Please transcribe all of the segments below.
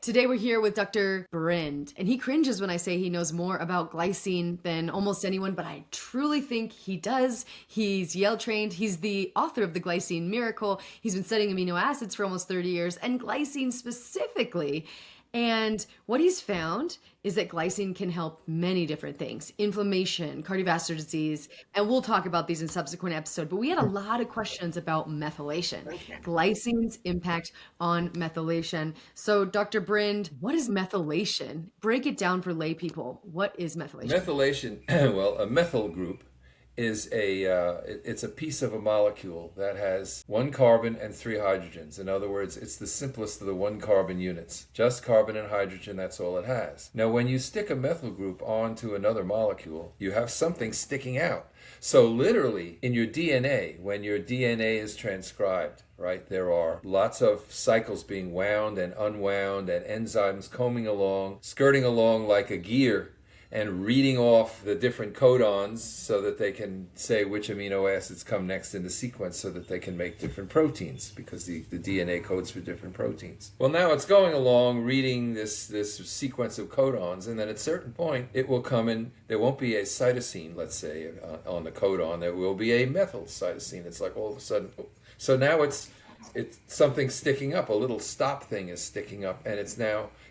Today we're here with Dr. Brind, and he cringes when I say he knows more about glycine than almost anyone, but I truly think he does. He's Yale trained. He's the author of The Glycine Miracle. He's been studying amino acids for almost 30 years, and glycine specifically. And what he's found is that glycine can help many different things: inflammation, cardiovascular disease, and we'll talk about these in subsequent episodes. But we had a lot of questions about methylation, glycine's impact on methylation. So Dr. Brind, what is methylation? Break it down for lay people. What is methylation? Methylation, well, a methyl group is it's a piece of a molecule that has one carbon and three hydrogens. In other words, it's the simplest of the one carbon units. Just carbon and hydrogen, that's all it has. Now, when you stick a methyl group onto another molecule, you have something sticking out. So literally, in your DNA, when your DNA is transcribed, right, there are lots of cycles being wound and unwound and enzymes combing along, skirting along like a gear, and reading off the different codons so that they can say which amino acids come next in the sequence so that they can make different proteins, because the DNA codes for different proteins. Well, now it's going along reading this sequence of codons, and then at a certain point it will come in, there won't be a cytosine, let's say, on the codon. There will be a methyl cytosine. It's like all of a sudden, so now it's something sticking up, a little stop thing is sticking up, and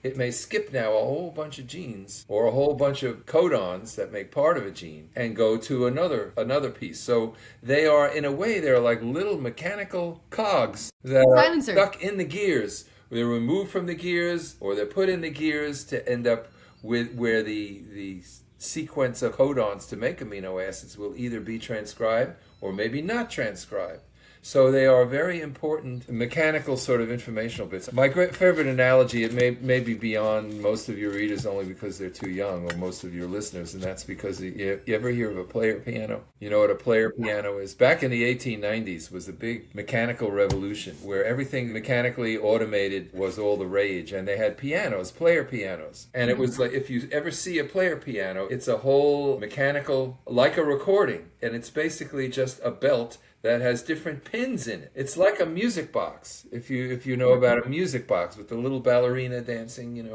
it may skip now a whole bunch of genes or a whole bunch of codons that make part of a gene and go to another piece. So they are, in a way, they're like little mechanical cogs that are stuck in the gears. They're removed from the gears, or they're put in the gears to end up with where the sequence of codons to make amino acids will either be transcribed or maybe not transcribed. So they are very important mechanical sort of informational bits. My great favorite analogy, it may be beyond most of your readers only because they're too young, or most of your listeners, and that's because you ever hear of a player piano? You know what a player piano is? Back in the 1890s was a big mechanical revolution where everything mechanically automated was all the rage, and they had pianos, player pianos. And it was like, if you ever see a player piano, it's a whole mechanical, like a recording, and it's basically just a belt that has different pins in it. It's like a music box. If you know about a music box with the little ballerina dancing, and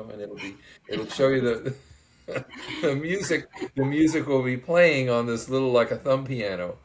it'll show you the music. The music will be playing on this little, like a thumb piano,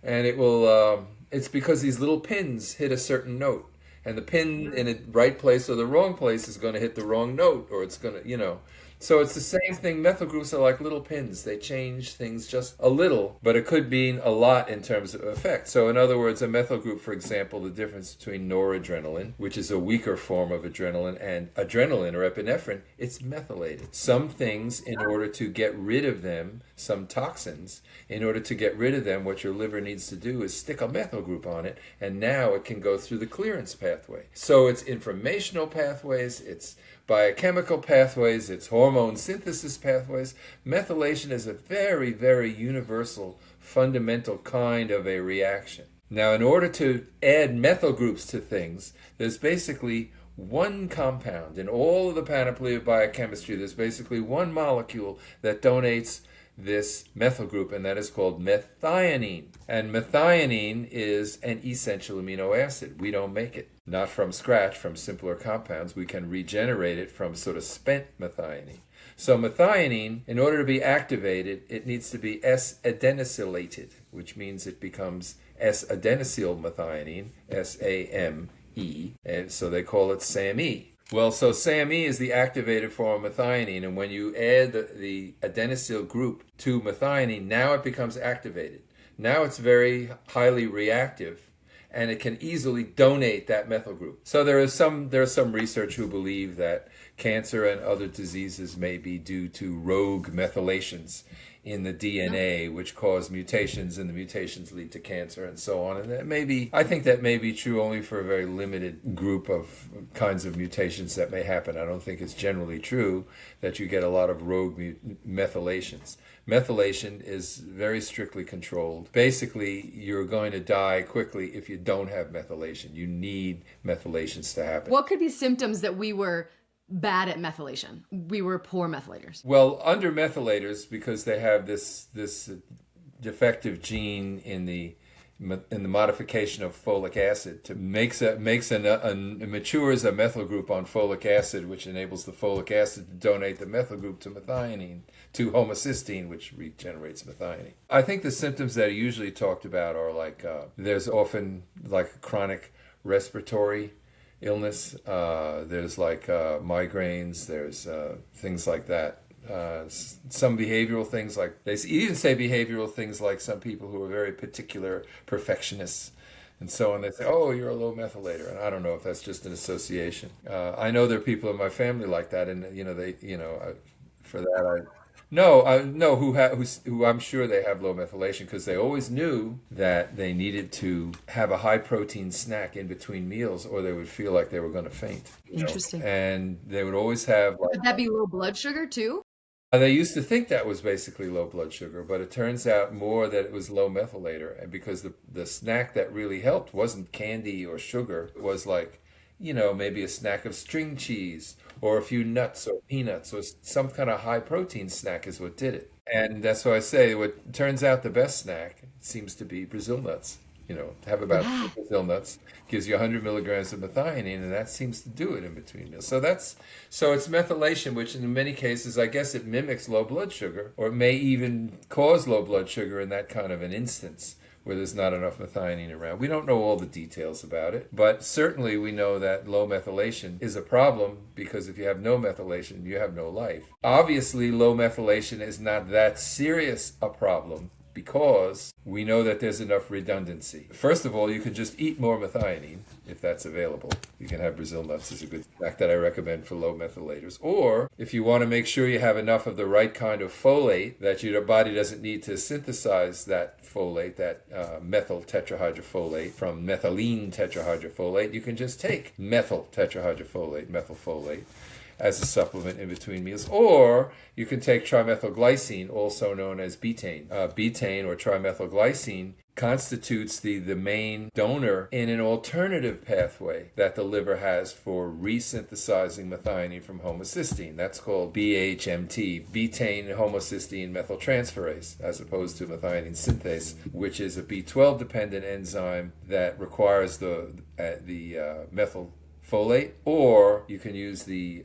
and it will. It's because these little pins hit a certain note, and the pin in the right place or the wrong place is going to hit the wrong note, or it's going to, So it's the same thing. Methyl groups are like little pins. They change things just a little, but it could mean a lot in terms of effect. So in other words, a methyl group, for example, the difference between noradrenaline, which is a weaker form of adrenaline, and adrenaline or epinephrine, it's methylated. Some things, in order to get rid of them, some toxins, in order to get rid of them, what your liver needs to do is stick a methyl group on it, and now it can go through the clearance pathway. So it's informational pathways, it's biochemical pathways, it's hormone synthesis pathways. Methylation is a very, very universal, fundamental kind of a reaction. Now, in order to add methyl groups to things, there's basically one compound. In all of the panoply of biochemistry, there's basically one molecule that donates this methyl group, and that is called methionine. And methionine is an essential amino acid. We don't make it. Not from scratch, from simpler compounds. We can regenerate it from sort of spent methionine. So methionine, in order to be activated, it needs to be S-adenosylated, which means it becomes S-adenosyl methionine, S-A-M-E, and so they call it SAMe. Well, so SAMe is the activated form of methionine, and when you add the adenosyl group to methionine, now it becomes activated. Now it's very highly reactive, and it can easily donate that methyl group. So there's some research who believe that cancer and other diseases may be due to rogue methylations in the DNA, which cause mutations, and the mutations lead to cancer and so on. And I think that may be true only for a very limited group of kinds of mutations that may happen. I don't think it's generally true that you get a lot of rogue methylations. Methylation is very strictly controlled. Basically, you're going to die quickly if you don't have methylation. You need methylations to happen. What could be symptoms that we were bad at methylation? We were poor methylators. Well, under methylators, because they have this defective gene in the in the modification of folic acid to matures a methyl group on folic acid, which enables the folic acid to donate the methyl group to methionine to homocysteine, which regenerates methionine. I think the symptoms that are usually talked about are like there's often like a chronic respiratory illness. There's like migraines. There's things like that. Some behavioral things, like they even say behavioral things like some people who are very particular perfectionists and so on. They say, "Oh, you're a low methylator," and I don't know if that's just an association. I know there are people in my family like that, and for that no, who I'm sure they have low methylation because they always knew that they needed to have a high protein snack in between meals, or they would feel like they were going to faint. Interesting. And they would always have like. Would that be low blood sugar too? They used to think that was basically low blood sugar, but it turns out more that it was low methylator, and because the snack that really helped wasn't candy or sugar, it was like, maybe a snack of string cheese or a few nuts or peanuts or some kind of high protein snack is what did it. And that's why I say what turns out the best snack seems to be Brazil nuts. Have about Yeah. Brazil nuts gives you 100 milligrams of methionine, and that seems to do it in between meals. So it's methylation, which in many cases, I guess it mimics low blood sugar, or it may even cause low blood sugar in that kind of an instance where there's not enough methionine around. We don't know all the details about it, but certainly we know that low methylation is a problem because if you have no methylation, you have no life. Obviously, low methylation is not that serious a problem because we know that there's enough redundancy. First of all, you can just eat more methionine if that's available. You can have Brazil nuts is a good snack that I recommend for low methylators. Or if you want to make sure you have enough of the right kind of folate that your body doesn't need to synthesize that folate, that methyl tetrahydrofolate from methylene tetrahydrofolate, you can just take methyl tetrahydrofolate, methyl folate, as a supplement in between meals. Or you can take trimethylglycine, also known as betaine. Betaine or trimethylglycine constitutes the main donor in an alternative pathway that the liver has for resynthesizing methionine from homocysteine. That's called BHMT, betaine homocysteine methyltransferase, as opposed to methionine synthase, which is a B12 dependent enzyme that requires the methyl folate, or you can use the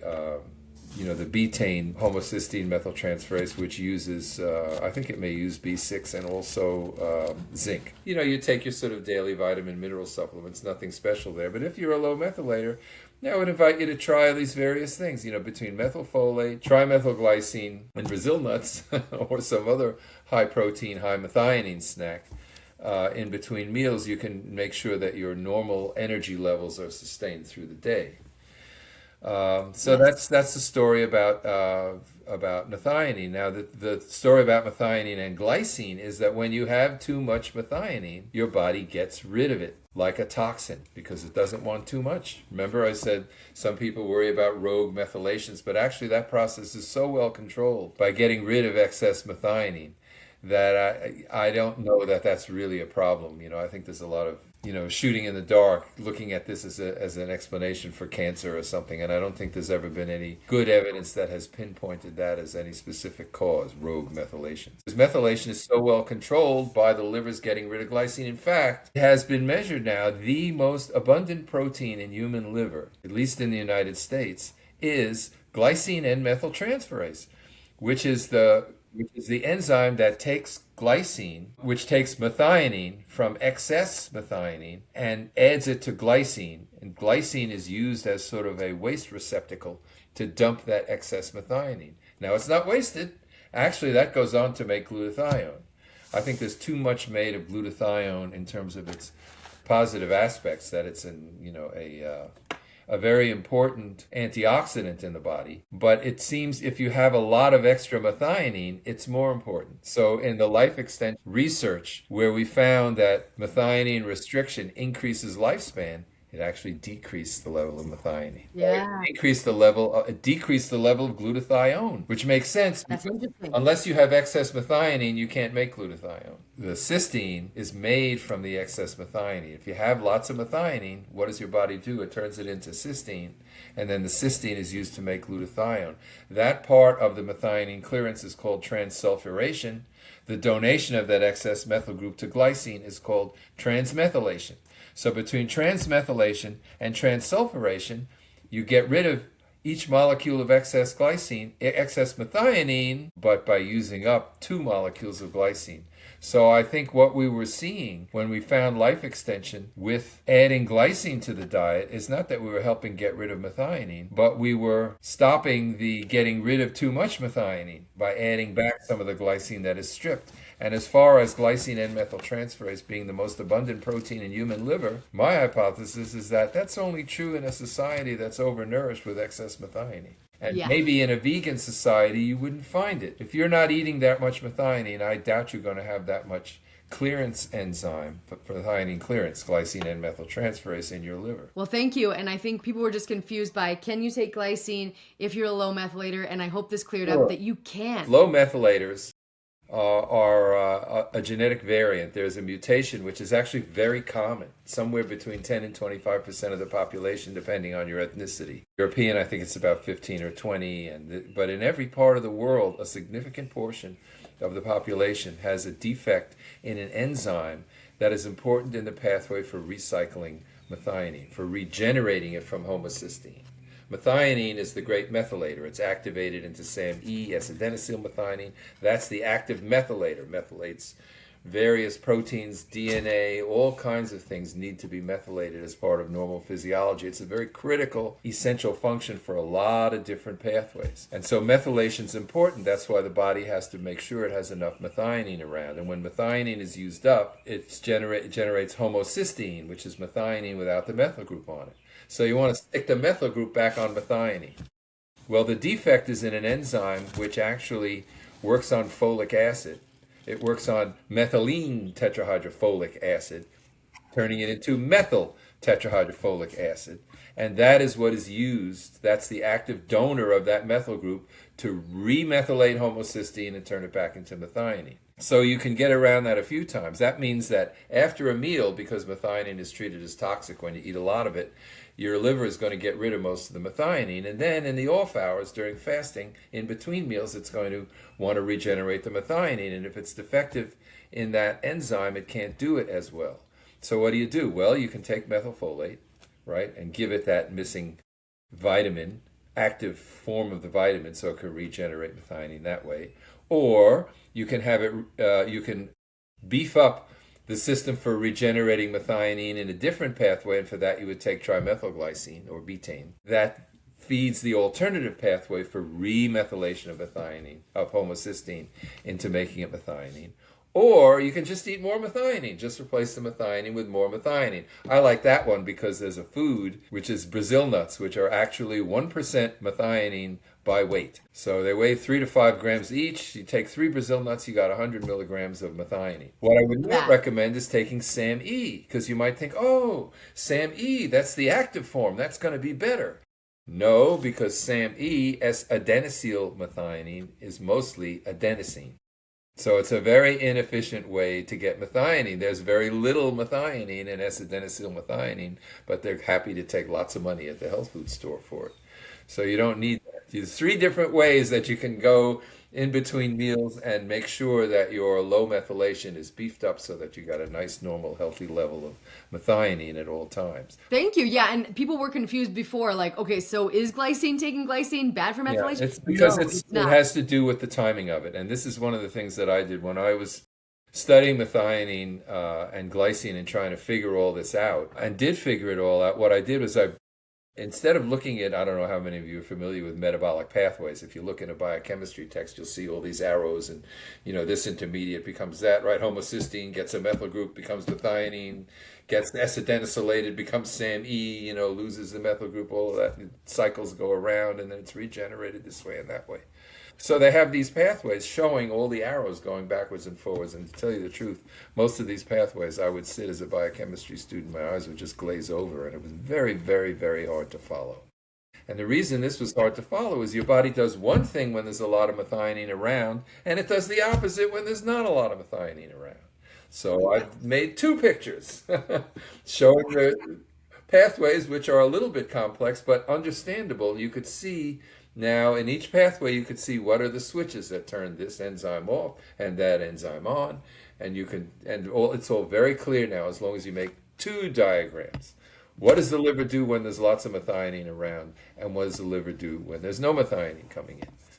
betaine homocysteine methyltransferase, which uses, I think it may use B6 and also zinc. You take your sort of daily vitamin mineral supplements, nothing special there. But if you're a low methylator, I would invite you to try these various things, between methylfolate, trimethylglycine, and Brazil nuts, or some other high protein, high methionine snack. In between meals, you can make sure that your normal energy levels are sustained through the day. That's the story about methionine. Now, the story about methionine and glycine is that when you have too much methionine, your body gets rid of it like a toxin because it doesn't want too much. Remember, I said some people worry about rogue methylations, but actually that process is so well controlled by getting rid of excess methionine that I don't know that that's really a problem. I think there's a lot of shooting in the dark, looking at this as an explanation for cancer or something, and I don't think there's ever been any good evidence that has pinpointed that as any specific cause, rogue methylation. Because methylation is so well controlled by the liver's getting rid of glycine. In fact, it has been measured now, the most abundant protein in human liver, at least in the United States, is glycine and methyltransferase, which is the enzyme that takes glycine, which takes methionine from excess methionine and adds it to glycine. And glycine is used as sort of a waste receptacle to dump that excess methionine. Now, it's not wasted. Actually, that goes on to make glutathione. I think there's too much made of glutathione in terms of its positive aspects that it's a very important antioxidant in the body, but it seems if you have a lot of extra methionine, it's more important. So in the life extension research where we found that methionine restriction increases lifespan, It actually decreased the level of methionine. Yeah, It decreased the level of glutathione, which makes sense that's because interesting. unless you have excess methionine, you can't make glutathione. The cysteine is made from the excess methionine. If you have lots of methionine, what does your body do? It turns it into cysteine, and then the cysteine is used to make glutathione. That part of the methionine clearance is called transsulfuration. The donation of that excess methyl group to glycine is called transmethylation. So between transmethylation and transsulfuration, you get rid of each molecule of excess glycine, excess methionine, but by using up 2 molecules of glycine. So I think what we were seeing when we found life extension with adding glycine to the diet is not that we were helping get rid of methionine, but we were stopping the getting rid of too much methionine by adding back some of the glycine that is stripped. And as far as glycine N-methyltransferase being the most abundant protein in human liver, my hypothesis is that that's only true in a society that's overnourished with excess methionine. And Yeah. maybe in a vegan society, you wouldn't find it. If you're not eating that much methionine, I doubt you're going to have that much clearance enzyme, methionine clearance, glycine N-methyltransferase in your liver. Well, thank you. And I think people were just confused by can you take glycine if you're a low methylator? And I hope this cleared up that you can. Low methylators are a genetic variant. There's a mutation which is actually very common, somewhere between 10 and 25% of the population, depending on your ethnicity. European, I think it's about 15 or 20, but in every part of the world, a significant portion of the population has a defect in an enzyme that is important in the pathway for recycling methionine, for regenerating it from homocysteine. Methionine is the great methylator. It's activated into SAMe, S-adenosine methionine. That's the active methylator. Methylates various proteins, DNA, all kinds of things need to be methylated as part of normal physiology. It's a very critical, essential function for a lot of different pathways. And so methylation is important. That's why the body has to make sure it has enough methionine around. And when methionine is used up, it generates homocysteine, which is methionine without the methyl group on it. So you want to stick the methyl group back on methionine. Well, the defect is in an enzyme which actually works on folic acid. It works on methylene tetrahydrofolic acid, turning it into methyl tetrahydrofolic acid. And that is what is used, that's the active donor of that methyl group to remethylate homocysteine and turn it back into methionine. So you can get around that a few times. That means that after a meal, because methionine is treated as toxic when you eat a lot of it, your liver is going to get rid of most of the methionine. And then in the off hours during fasting, in between meals, it's going to want to regenerate the methionine. And if it's defective in that enzyme, it can't do it as well. So what do? Well, you can take methylfolate, right, and give it that missing vitamin, active form of the vitamin, so it can regenerate methionine that way. Or you can have it, you can beef up the system for regenerating methionine in a different pathway, and for that you would take trimethylglycine or betaine. That feeds the alternative pathway for remethylation of methionine, of homocysteine, into making it methionine. Or you can just eat more methionine, just replace the methionine with more methionine. I like that one because there's a food, which is Brazil nuts, which are actually 1% methionine by weight. So they weigh 3 to 5 grams each. You take 3 Brazil nuts, you got 100 milligrams of methionine. What I would not recommend is taking SAMe, because you might think, oh, SAMe, that's the active form. That's going to be better. No, because SAMe, S-adenosyl methionine, is mostly adenosine. So it's a very inefficient way to get methionine. There's very little methionine in S-adenosyl methionine, but they're happy to take lots of money at the health food store for it. So you don't need that. There's 3 different ways that you can go in between meals and make sure that your low methylation is beefed up so that you got a nice, normal, healthy level of methionine at all times. Thank you. Yeah, and people were confused before, like, okay, so is taking glycine bad for methylation? Yeah, it's because No, it not. has to do with the timing of it. And this is one of the things that I did when I was studying methionine and glycine and trying to figure all this out, and did figure it all out. What I did was instead of looking at, I don't know how many of you are familiar with metabolic pathways. If you look in a biochemistry text, you'll see all these arrows and, this intermediate becomes that, right? Homocysteine gets a methyl group, becomes methionine, gets acetinosylated, becomes SAMe, loses the methyl group, all of that. Cycles go around, and then it's regenerated this way and that way. So they have these pathways showing all the arrows going backwards and forwards. And to tell you the truth, most of these pathways, I would sit as a biochemistry student, my eyes would just glaze over, and it was very, very, very hard to follow. And the reason this was hard to follow is your body does one thing when there's a lot of methionine around, and it does the opposite when there's not a lot of methionine around. So I've made two pictures showing the pathways, which are a little bit complex, but understandable. You could see now in each pathway, you could see what are the switches that turn this enzyme off and that enzyme on. And it's all very clear now as long as you make two diagrams. What does the liver do when there's lots of methionine around? And what does the liver do when there's no methionine coming in?